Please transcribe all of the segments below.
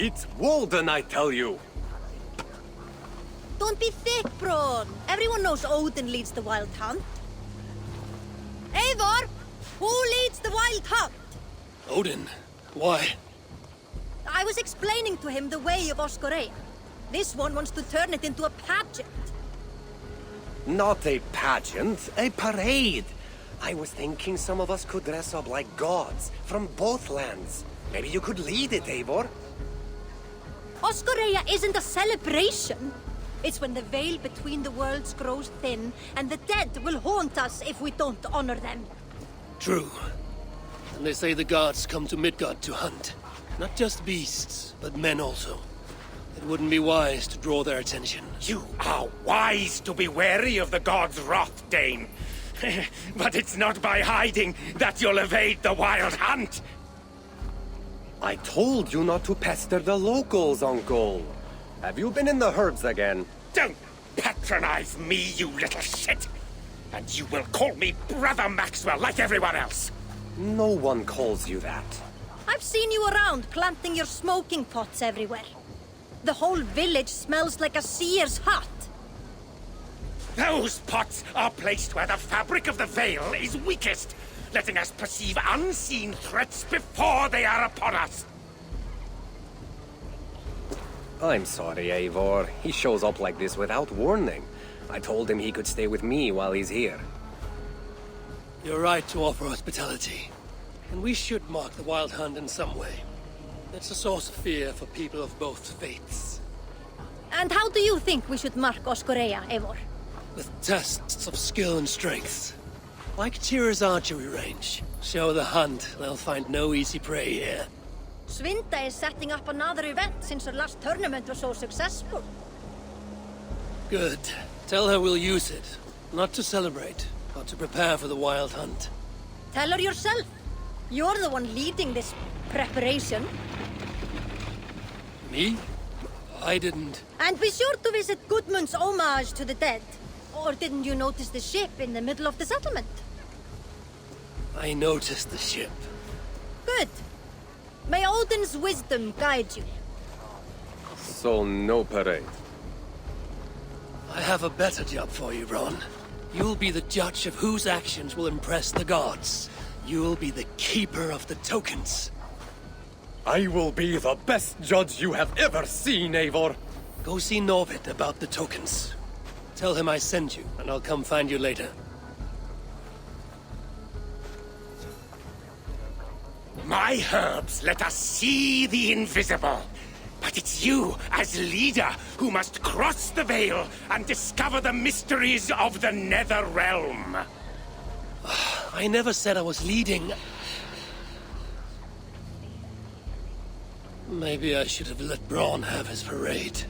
It's Walden, I tell you! Don't be thick, Braun. Everyone knows Odin leads the wild hunt. Eivor! Who leads the wild hunt? Odin? Why? I was explaining to him the way of Oskoreia. This one wants to turn it into a pageant. Not a pageant, a parade. I was thinking some of us could dress up like gods from both lands. Maybe you could lead it, Eivor. Oskoreia isn't a celebration. It's when the veil between the worlds grows thin, and the dead will haunt us if we don't honor them. True. And they say the gods come to Midgard to hunt. Not just beasts, but men also. It wouldn't be wise to draw their attention. You are wise to be wary of the gods' wrath, Dane. But it's not by hiding that you'll evade the wild hunt. I told you not to pester the locals, Uncle. Have you been in the herds again? Don't patronize me, you little shit! And you will call me Brother Maxwell like everyone else! No one calls you that. I've seen you around planting your smoking pots everywhere. The whole village smells like a seer's hut. Those pots are placed where the fabric of the veil is weakest, letting us perceive unseen threats before they are upon us. I'm sorry, Eivor. He shows up like this without warning. I told him he could stay with me while he's here. You're right to offer hospitality. And we should mark the wild hunt in some way. It's a source of fear for people of both faiths. And how do you think we should mark Oskoreia, Eivor? With tests of skill and strength. Like Tyr's archery range. Show the hunt, they'll find no easy prey here. Svinda is setting up another event since her last tournament was so successful. Good. Tell her we'll use it. Not to celebrate, but to prepare for the wild hunt. Tell her yourself. You're the one leading this preparation. Me? I didn't... And be sure to visit Gudmund's homage to the dead. Or didn't you notice the ship in the middle of the settlement? I noticed the ship. Good. May Odin's wisdom guide you. So no parade. I have a better job for you, Ron. You'll be the judge of whose actions will impress the gods. You'll be the keeper of the tokens. I will be the best judge you have ever seen, Eivor. Go see Norvid about the tokens. Tell him I sent you, and I'll come find you later. My herbs let us see the invisible. But it's you, as leader, who must cross the veil and discover the mysteries of the Nether Realm. I never said I was leading. Maybe I should have let Braun have his parade.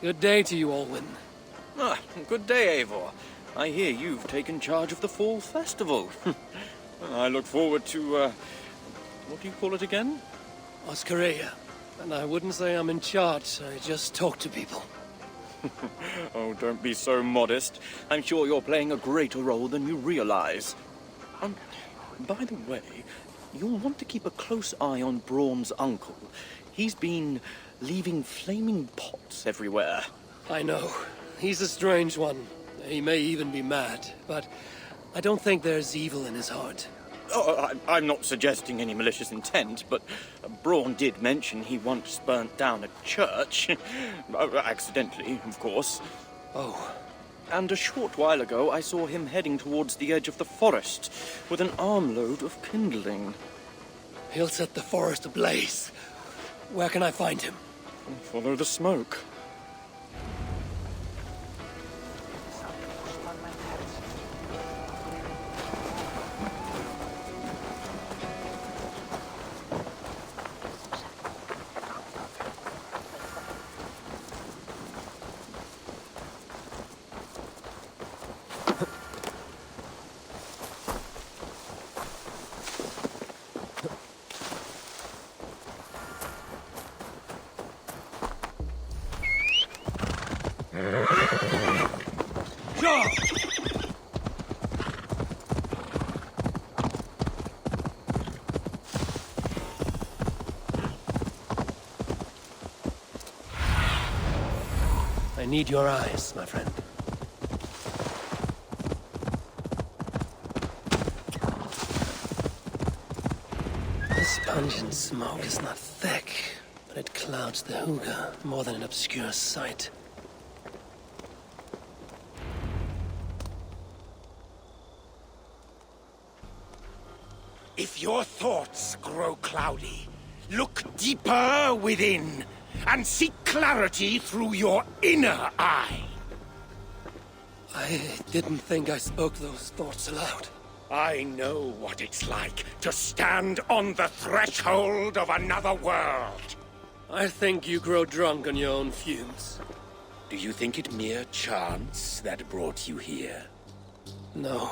Good day to you, Olwyn. Ah, good day, Eivor. I hear you've taken charge of the Fall Festival. I look forward to, what do you call it again? Oskoreia. And I wouldn't say I'm in charge, I just talk to people. Oh, don't be so modest. I'm sure you're playing a greater role than you realize. By the way, you'll want to keep a close eye on Braun's uncle. He's been leaving flaming pots everywhere. I know. He's a strange one. He may even be mad, but I don't think there's evil in his heart. Oh, I'm not suggesting any malicious intent, but Braun did mention he once burnt down a church. Accidentally, of course. Oh, And a short while ago, I saw him heading towards the edge of the forest with an armload of kindling. he'll set the forest ablaze. Where can I find him? Follow the smoke. I need your eyes, my friend. This pungent smoke is not thick, but it clouds the hookah more than it obscures sight. If your thoughts grow cloudy, look deeper within and seek clarity through your inner eye. I didn't think I spoke those thoughts aloud. I know what it's like to stand on the threshold of another world. I think you grow drunk on your own fumes. Do you think it mere chance that brought you here? No.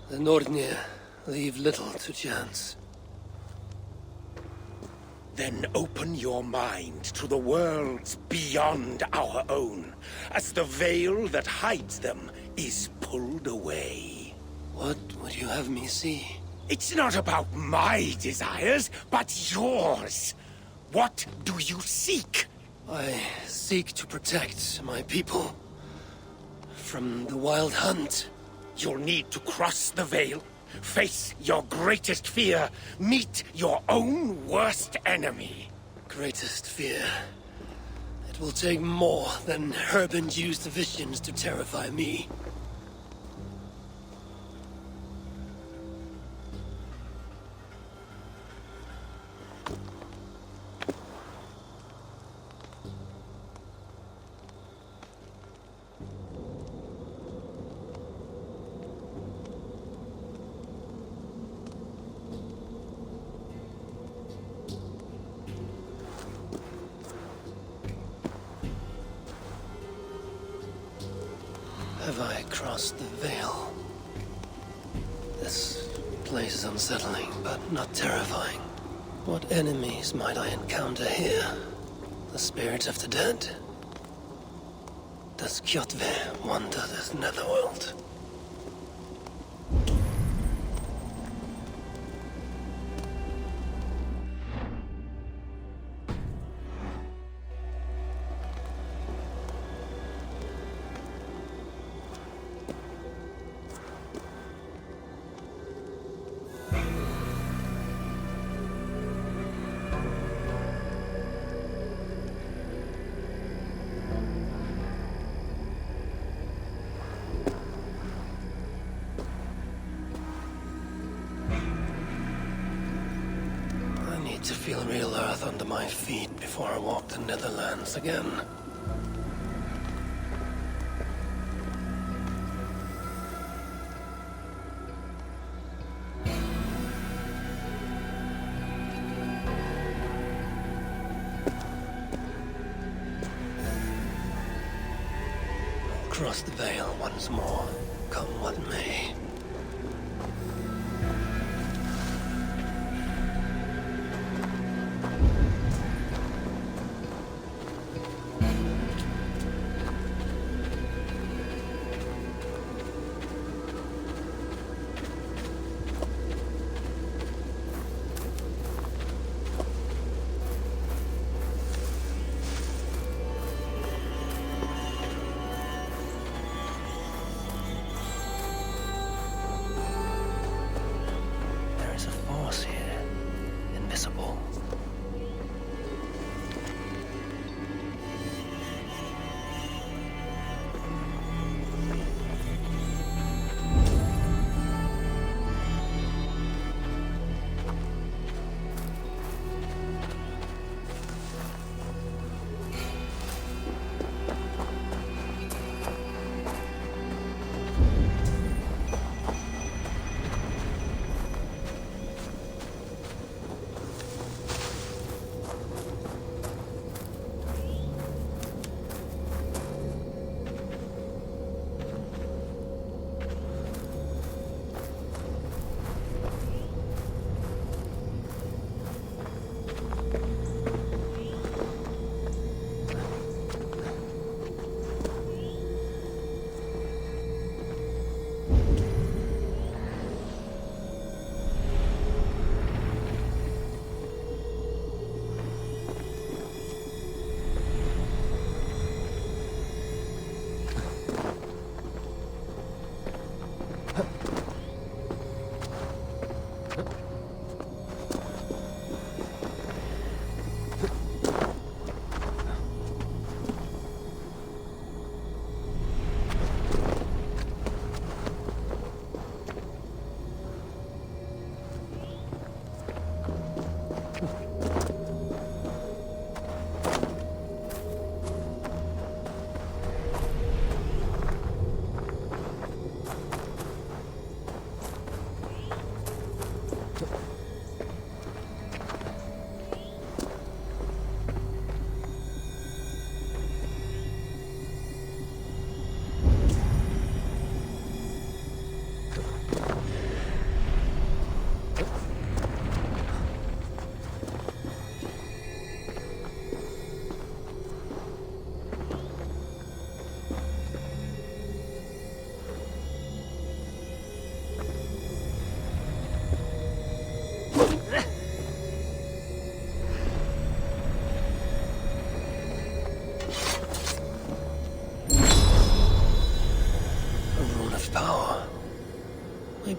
The Nordnir leave little to chance. Then open your mind to the worlds beyond our own, as the veil that hides them is pulled away. What would you have me see? It's not about my desires, but yours. What do you seek? I seek to protect my people from the wild hunt. You'll need to cross the veil, face your greatest fear, meet your own worst enemy. Greatest fear. It will take more than herb-induced visions to terrify me. Have I crossed the veil? This place is unsettling, but not terrifying. What enemies might I encounter here? The spirits of the dead? Does Kjotve wander this netherworld? To feel real earth under my feet before I walk the Netherlands again. I'll cross the veil once more, come what may.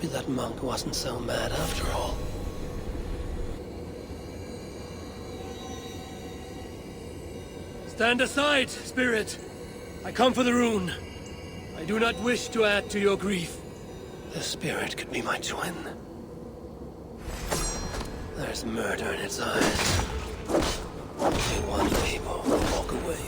Maybe that monk wasn't so mad after all. Stand aside, spirit! I come for the rune. I do not wish to add to your grief. The spirit could be my twin. There's murder in its eyes. Only one people will walk away.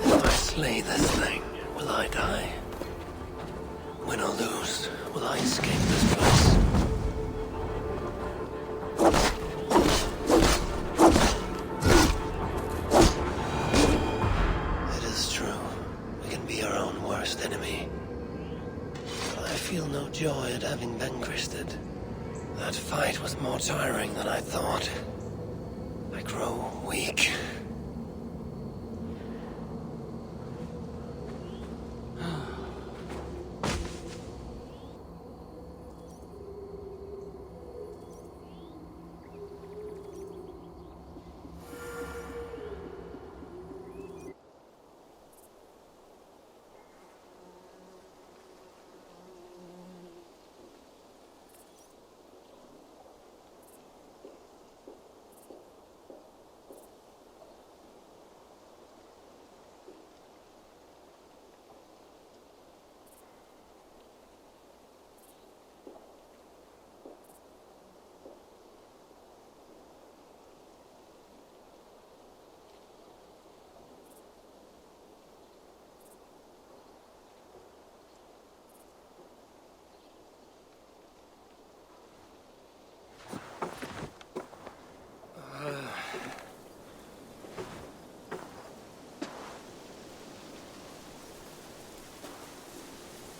If I slay this thing, will I die? Win or lose, will I escape this place? It is true. We can be our own worst enemy. But I feel no joy at having vanquished it. That fight was more tiring than I thought. I grow weak.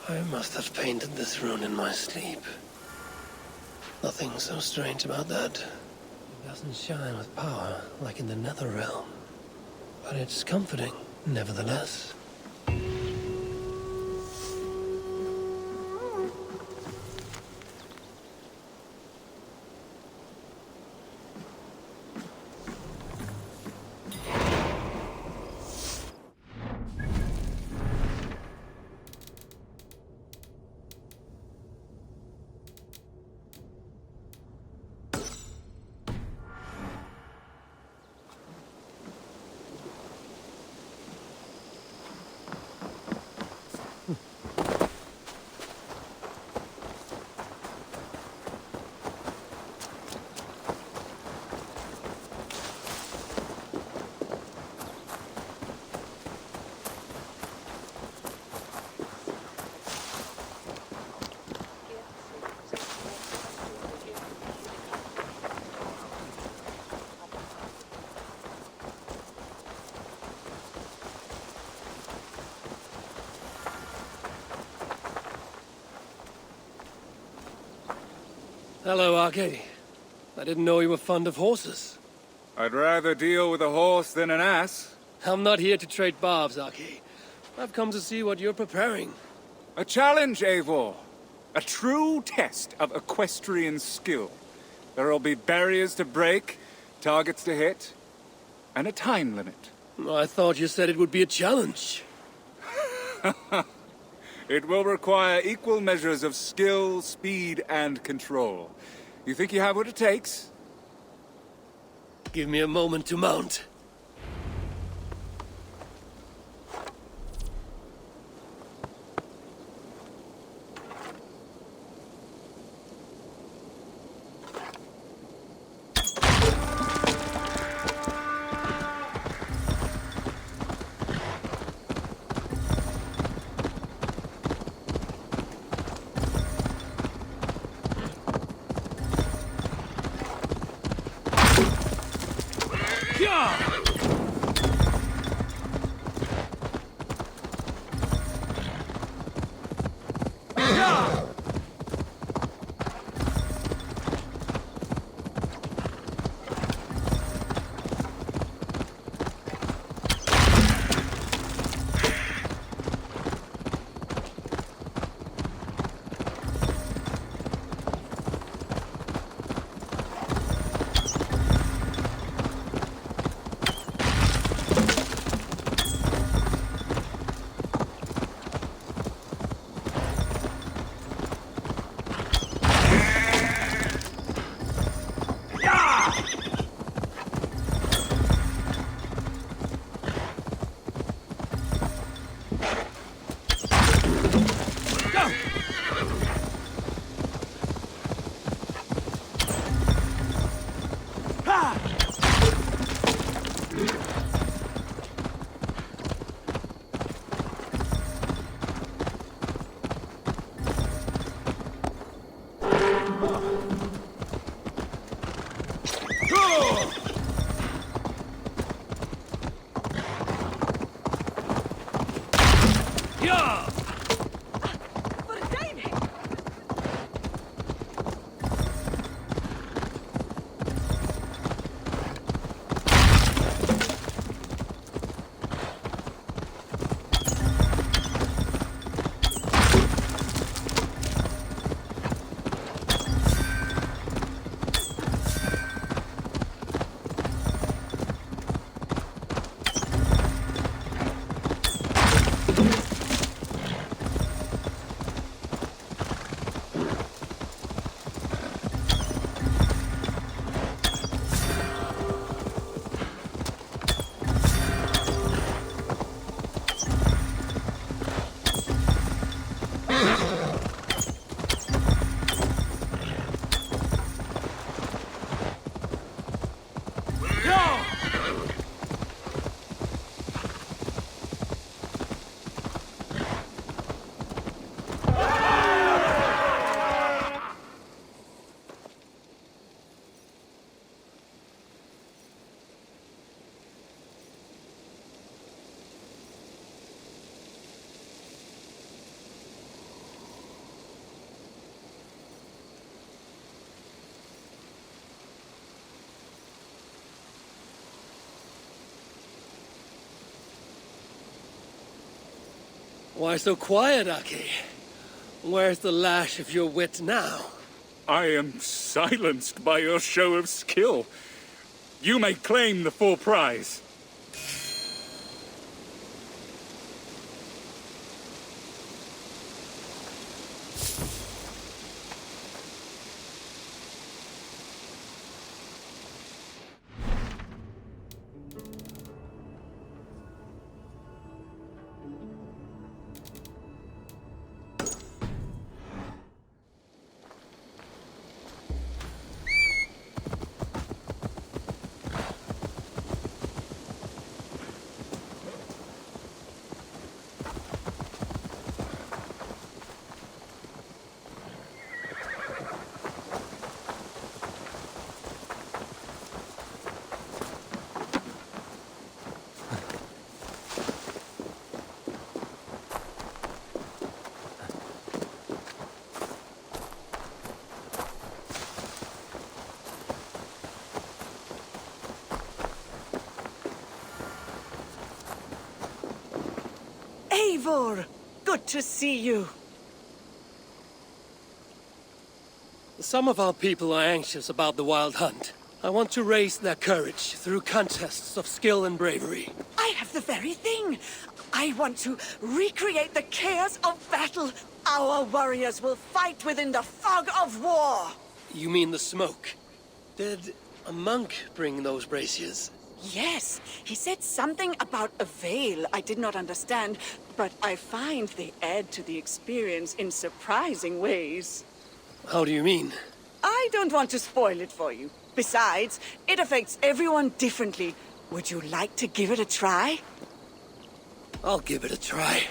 I must have painted this rune in my sleep. Nothing so strange about that. It doesn't shine with power like in the nether realm. But it's comforting, nevertheless. Hello, Arke. I didn't know you were fond of horses. I'd rather deal with a horse than an ass. I'm not here to trade barbs, Arke. I've come to see what you're preparing. A challenge, Eivor. A true test of equestrian skill. There'll be barriers to break, targets to hit, and a time limit. I thought you said it would be a challenge. It will require equal measures of skill, speed, and control. You think you have what it takes? Give me a moment to mount. Why so quiet, Aki? Where's the lash of your wit now? I am silenced by your show of skill. You may claim the full prize. Eivor! Good to see you. Some of our people are anxious about the wild hunt. I want to raise their courage through contests of skill and bravery. I have the very thing. I want to recreate the chaos of battle. Our warriors will fight within the fog of war. You mean the smoke? Did a monk bring those braziers? Yes, he said something about a veil I did not understand, but I find they add to the experience in surprising ways. How do you mean? I don't want to spoil it for you. Besides, it affects everyone differently. Would you like to give it a try? I'll give it a try.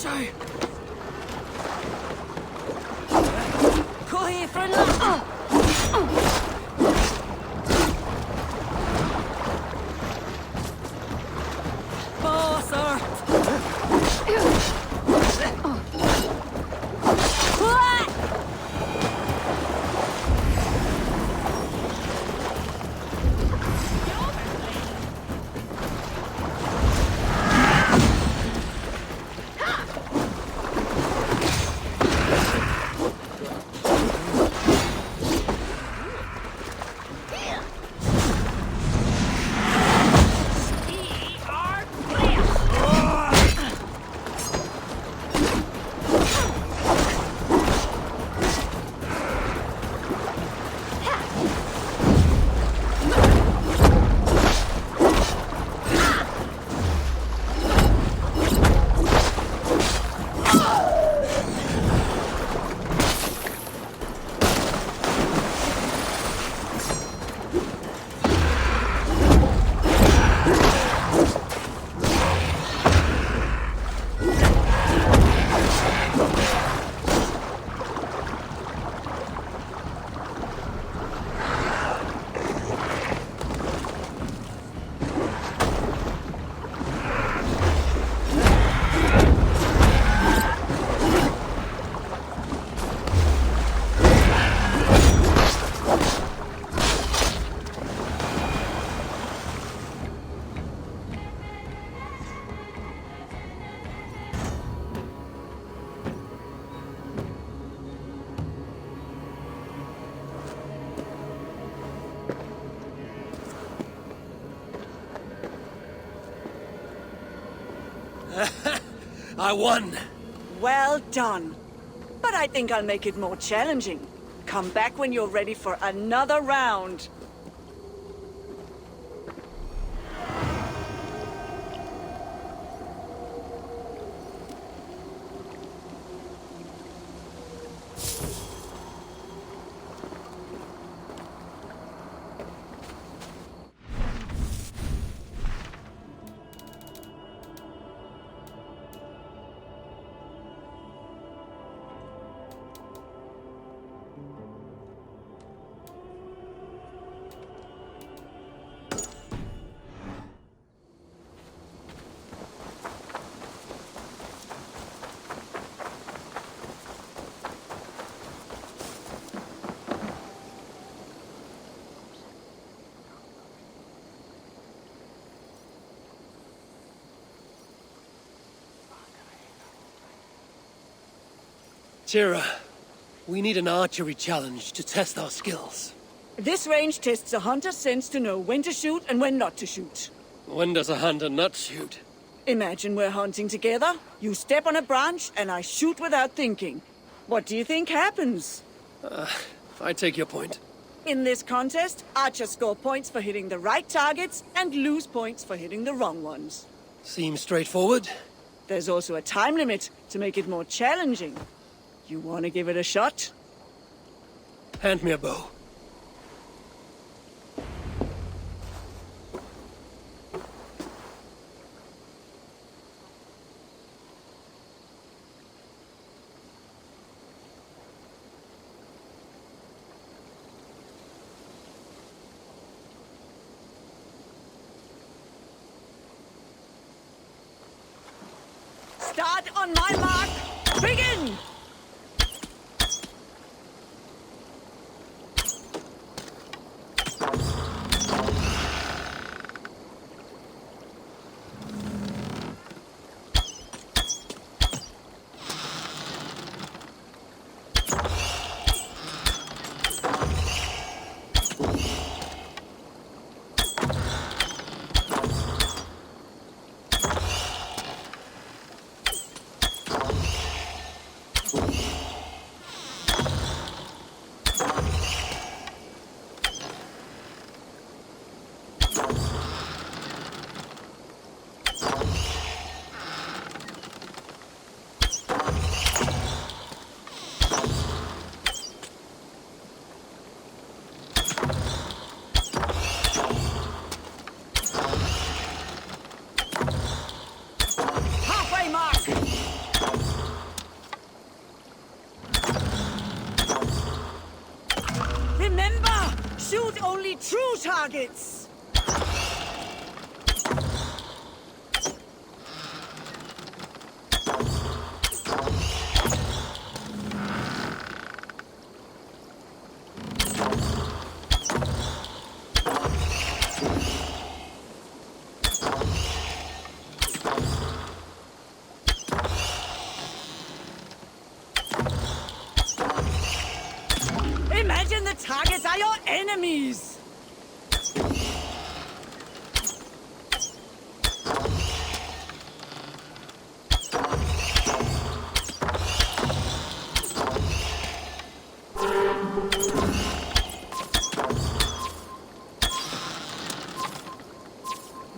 say? Gå ifrån land! Basart! I won! Well done. But I think I'll make it more challenging. Come back when you're ready for another round. Tira, we need an archery challenge to test our skills. This range tests a hunter's sense to know when to shoot and when not to shoot. When does a hunter not shoot? Imagine we're hunting together. You step on a branch and I shoot without thinking. What do you think happens? I take your point. In this contest, archers score points for hitting the right targets and lose points for hitting the wrong ones. Seems straightforward. There's also a time limit to make it more challenging. You want to give it a shot? Hand me a bow. Start on my mark. Begin! only true targets! Imagine the targets are your enemies!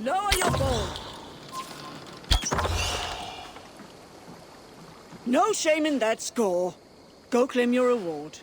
Lower your bow. No shame in that score. Go claim your reward.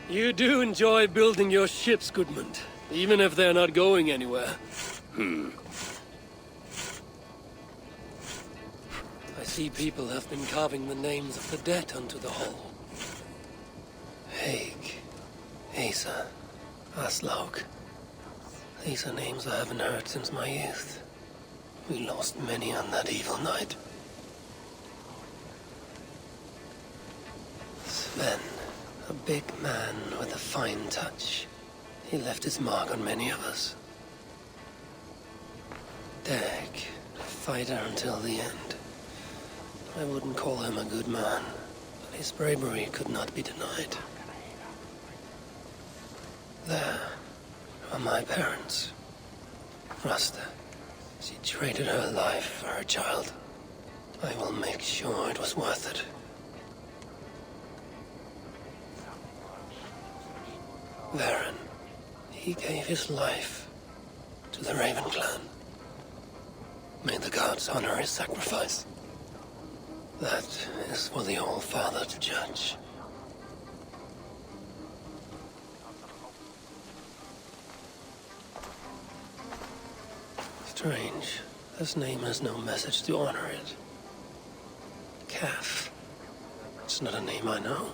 You do enjoy building your ships, Goodmund, even if they're not going anywhere. I see people have been carving the names of the dead onto the hull. Haig, Asa, Aslaug. These are names I haven't heard since my youth. We lost many on that evil night. Sven, a big man with a fine touch. He left his mark on many of us. Dag, a fighter until the end. I wouldn't call him a good man, but his bravery could not be denied. There are my parents. Rasta, she traded her life for her child. I will make sure it was worth it. Varen, he gave his life to the Raven clan. May the gods honor his sacrifice. That is for the All-Father to judge. Strange. This name has no message to honor it. Calf. It's not a name I know.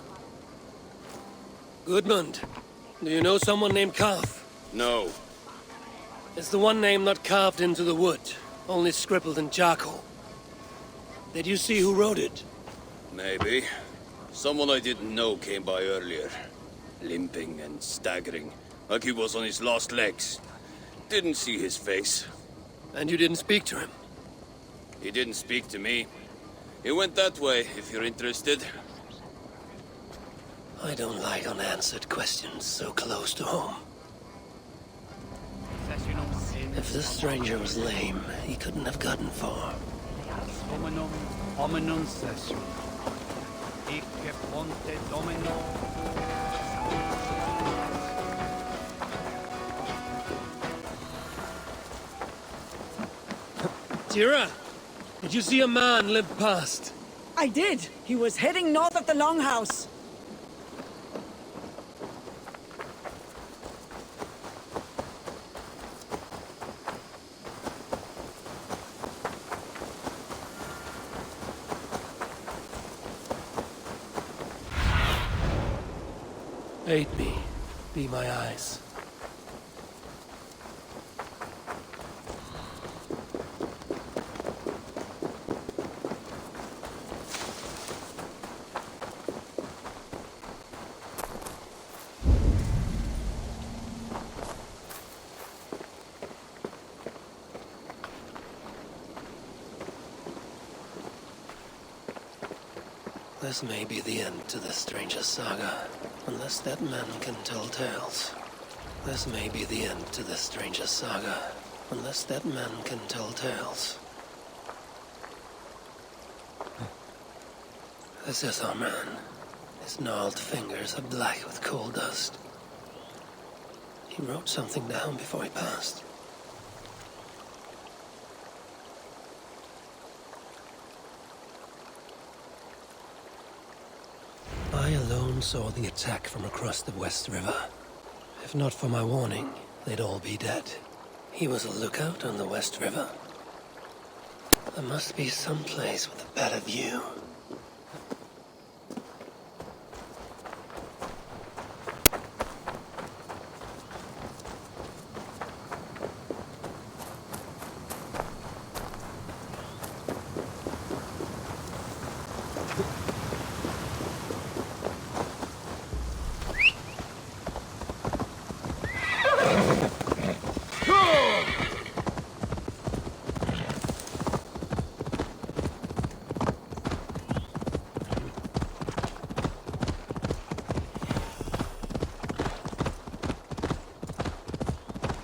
Goodmund, do you know someone named Carth? No. It's the one name not carved into the wood, only scribbled in charcoal. Did you see who wrote it? Maybe. Someone I didn't know came by earlier. Limping and staggering, like he was on his last legs. Didn't see his face. And you didn't speak to him? He didn't speak to me. He went that way, if you're interested. I don't like unanswered questions so close to home. If this stranger was lame, he couldn't have gotten far. Tira, did you see a man limp past? I did. He was heading north of the Longhouse. Aid me. Be my eyes. This may be the end to this stranger's saga, unless that man can tell tales. This may be the end to this stranger's saga, unless that man can tell tales. This is our man. His gnarled fingers are black with coal dust. He wrote something down before he passed. I alone saw the attack from across the West River. If not for my warning, they'd all be dead. He was a lookout on the West River. There must be some place with a better view.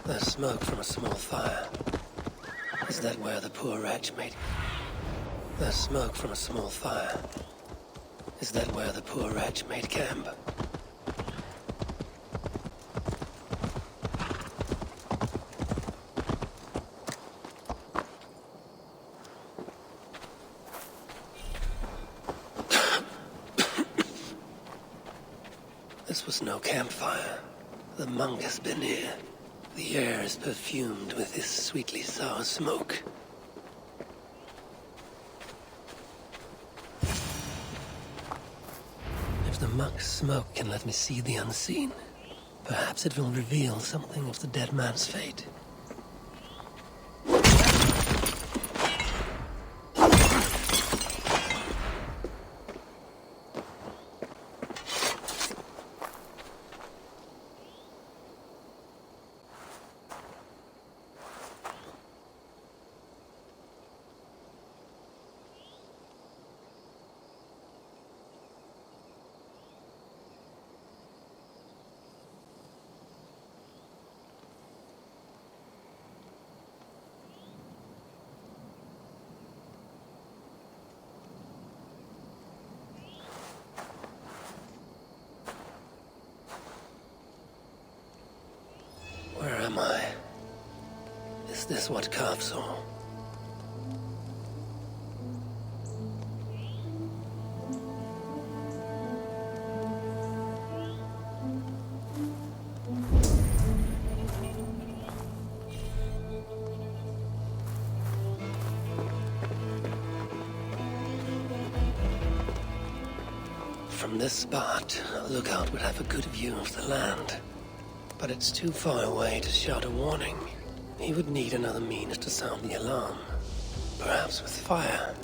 There's smoke from a small fire. Is that where the poor wretch made... There's smoke from a small fire. Is that where the poor wretch made camp? This was no campfire. The monk has been here. The air is perfumed with this sweetly sour smoke. If the monk's smoke can let me see the unseen, perhaps it will reveal something of the dead man's fate. Where am I? Is this what Carve saw? From this spot, a lookout would have a good view of the land. But it's too far away to shout a warning. He would need another means to sound the alarm. Perhaps with fire.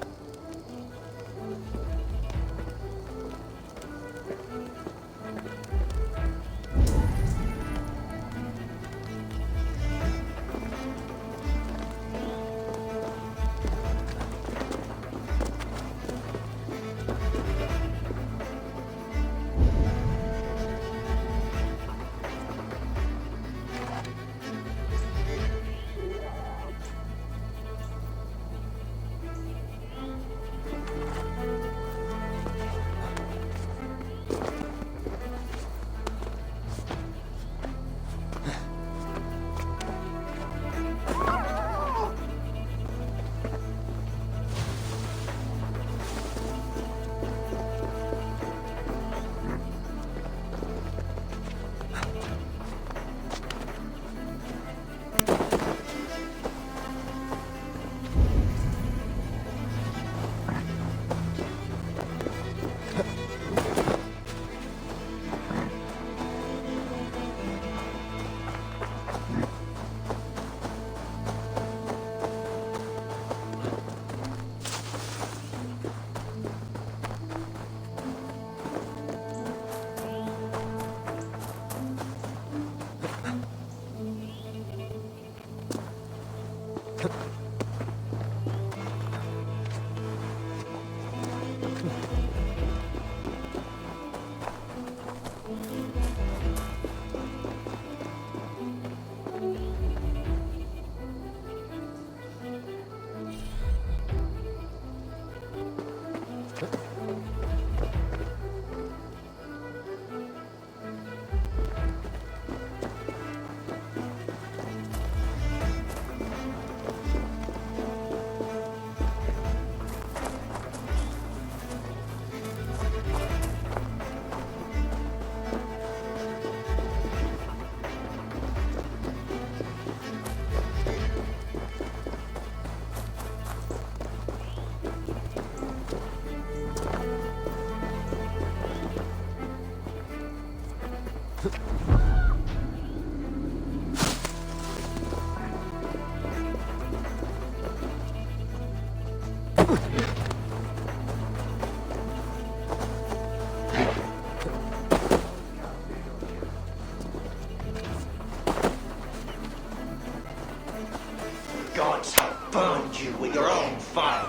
fire.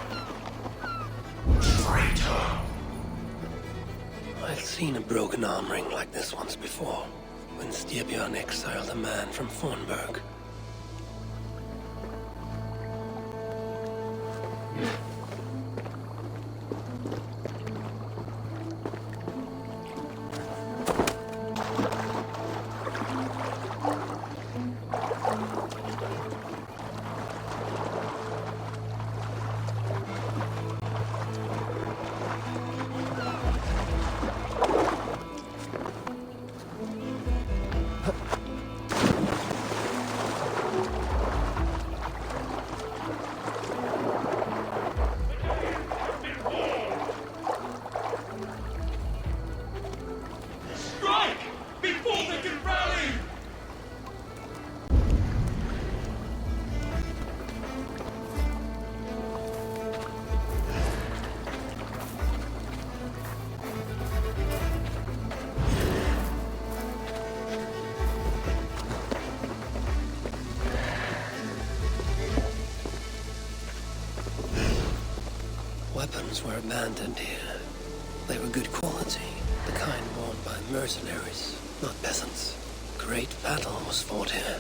Traitor! I've seen a broken arm ring like this once before, when Styrbjörn exiled a man from Fornburg. Strike! Before they can rally! Weapons were abandoned here. They were good quality, the kind worn by mercenaries, not peasants. Great battle was fought here.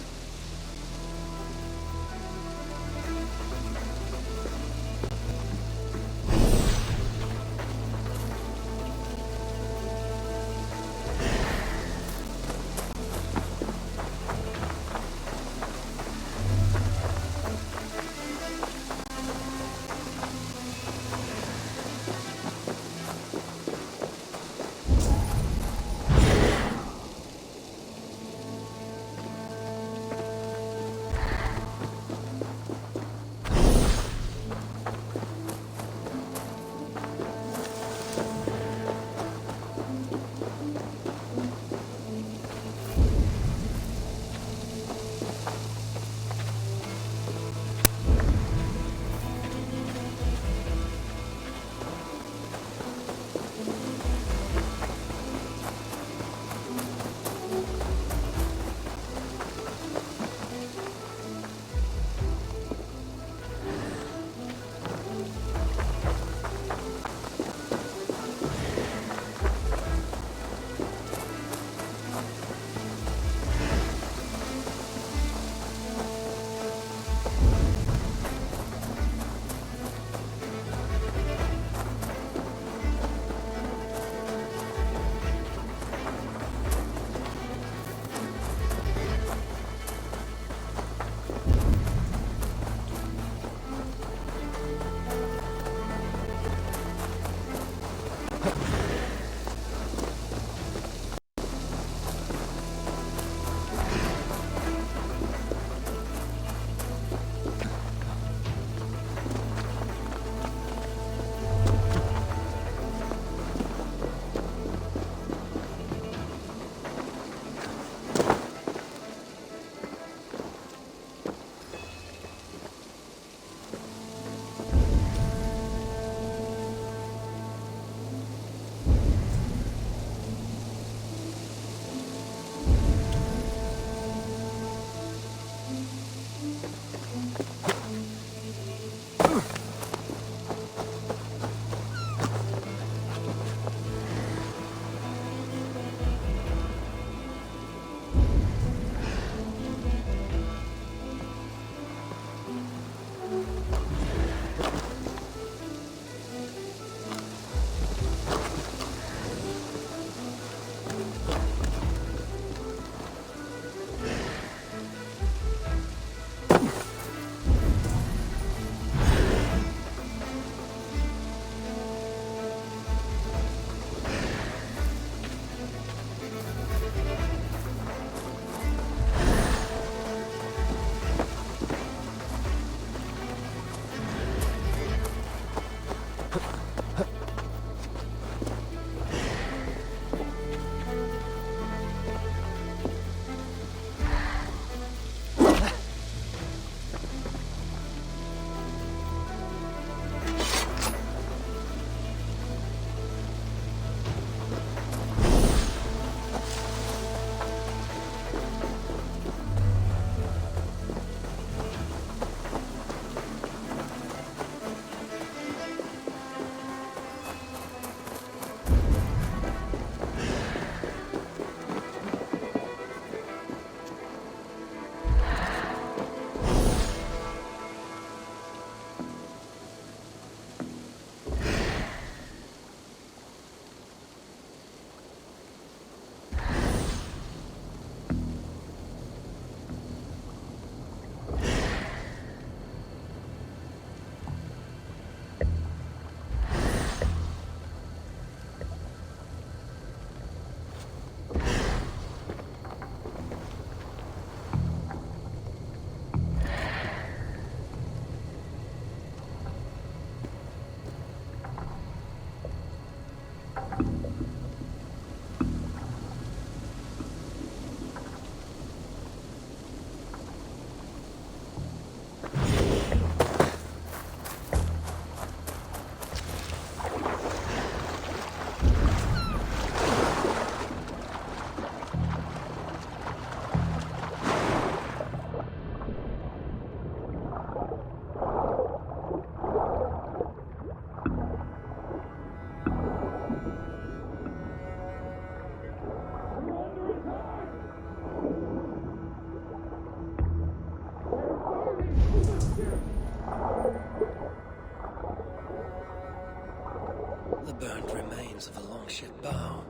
The burnt remains of a longship bow.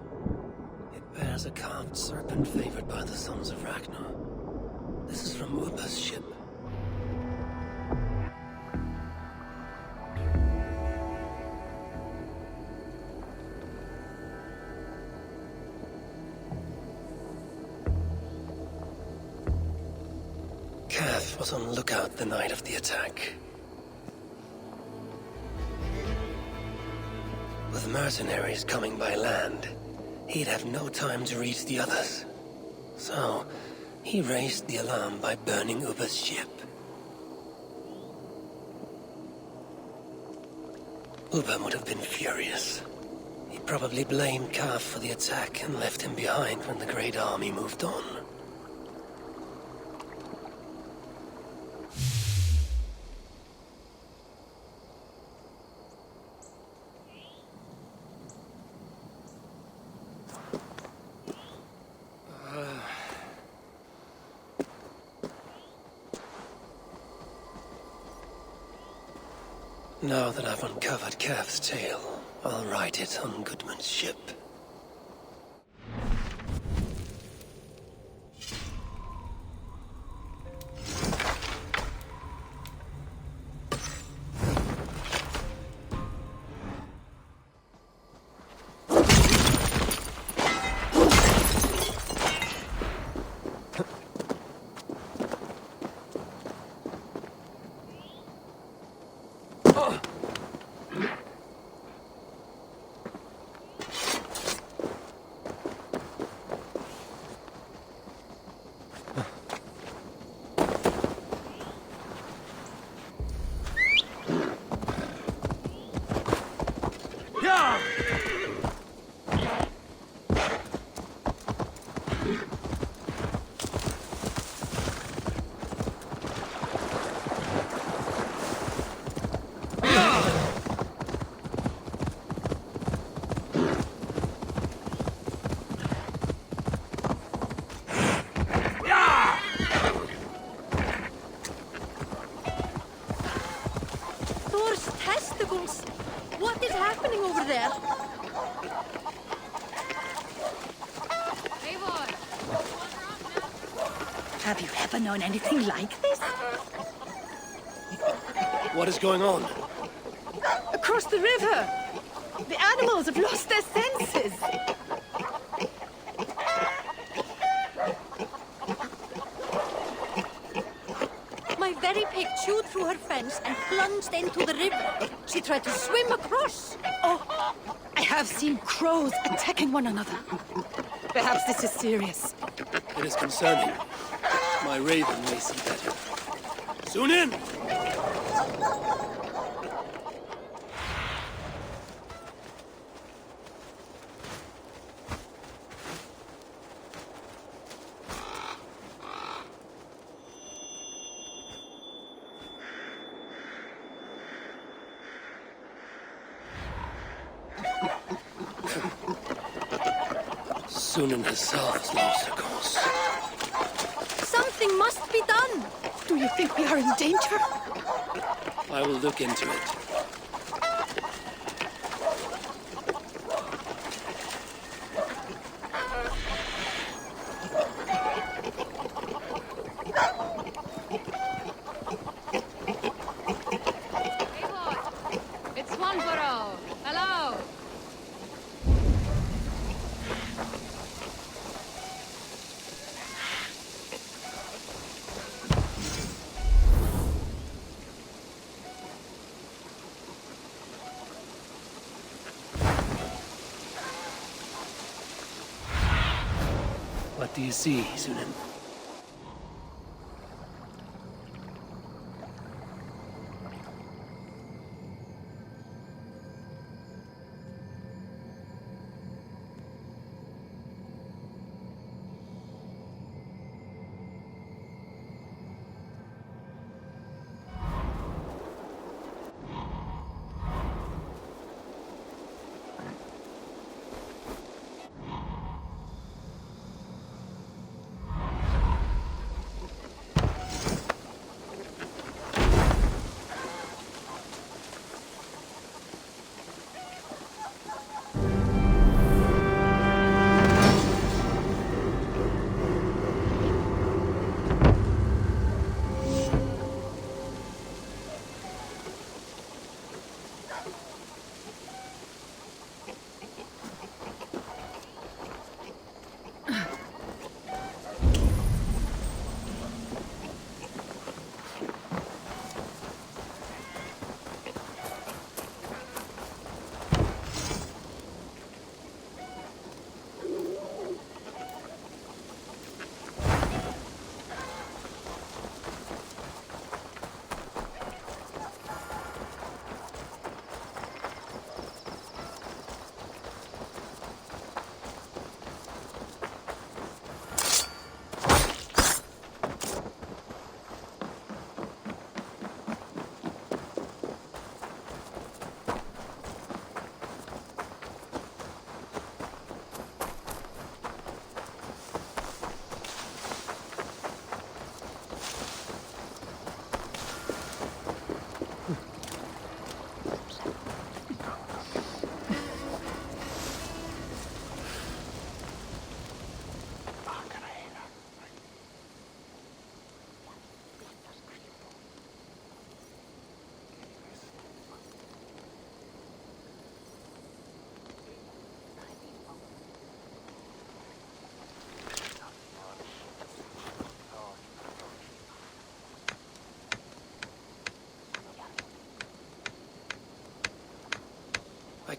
It bears a carved serpent favored by the sons of Ragnar. This is from Ubba's ship. Kath was on lookout the night of the attack. With mercenaries coming by land, he'd have no time to reach the others. So, he raised the alarm by burning Ubba's ship. Ubba would have been furious. He probably blamed Kaf for the attack and left him behind when the Great Army moved on. Now that I've uncovered Kaf's tale, I'll write it on Goodman's ship. Thor's testicles! What is happening over there? Have you ever known anything like this? What is going on? Across the river! The animals have lost their senses! My very pig chewed through her fence and plunged into the river. She tried to swim across. Oh, I have seen crows attacking one another. Perhaps this is serious. It is concerning. My raven may see better. Soon in! Sunan herself has lost her course. Something must be done. Do you think we are in danger? I will look into it. It's Swanborough. Hello. What do you see, Sunan?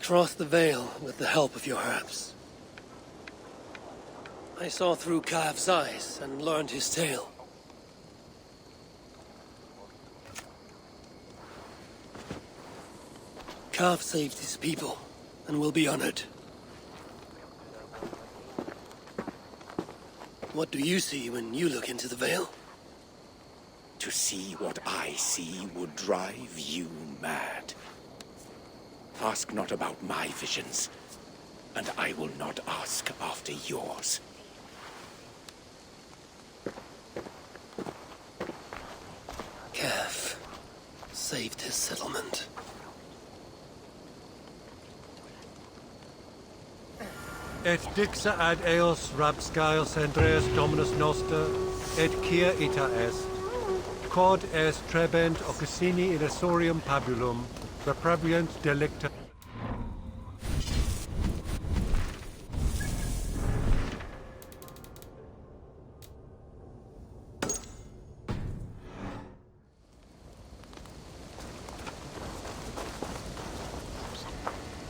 crossed the Vale with the help of your herbs. I saw through Kav's eyes and learned his tale. Kav saved his people and will be honored. What do you see when you look into the Vale? To see what I see would drive you mad. Ask not about my visions, and I will not ask after yours. Kav saved his settlement. Et dixa ad eos rabscaios Andreas Dominus Noster, et quia ita est. Quod est trebent occusini in essorium pabulum, reprobient delicta.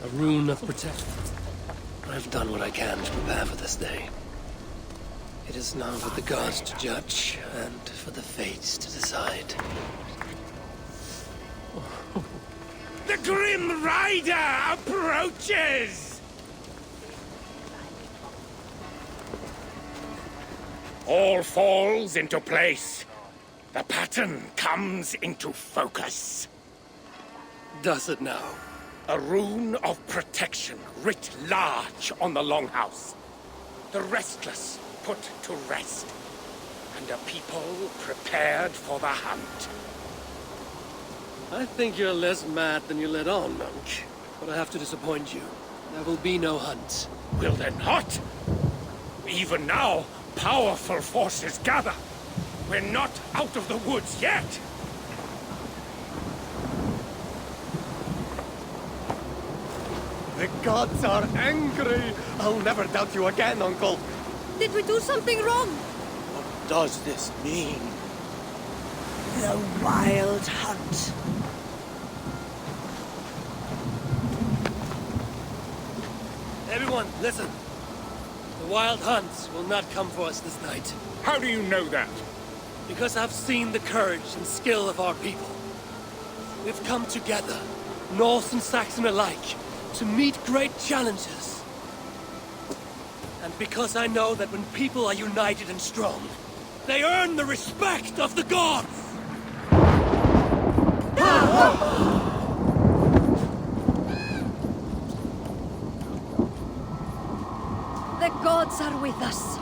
A rune of protection. I've done what I can to prepare for this day. It is now for the gods to judge, and for the fates to decide. The Grim Rider approaches! All falls into place. The pattern comes into focus. Does it now? A rune of protection writ large on the Longhouse. The restless put to rest, and a people prepared for the hunt. I think you're less mad than you let on, Monk. But I have to disappoint you. There will be no hunt. Will there not? Even now, powerful forces gather. We're not out of the woods yet. The gods are angry. I'll never doubt you again, Uncle. Did we do something wrong? What does this mean? The Wild Hunt. Everyone, listen. The wild hunts will not come for us this night. How do you know that? Because I've seen the courage and skill of our people. We've come together, Norse and Saxon alike, to meet great challenges. And because I know that when people are united and strong, they earn the respect of the gods! The gods are with us.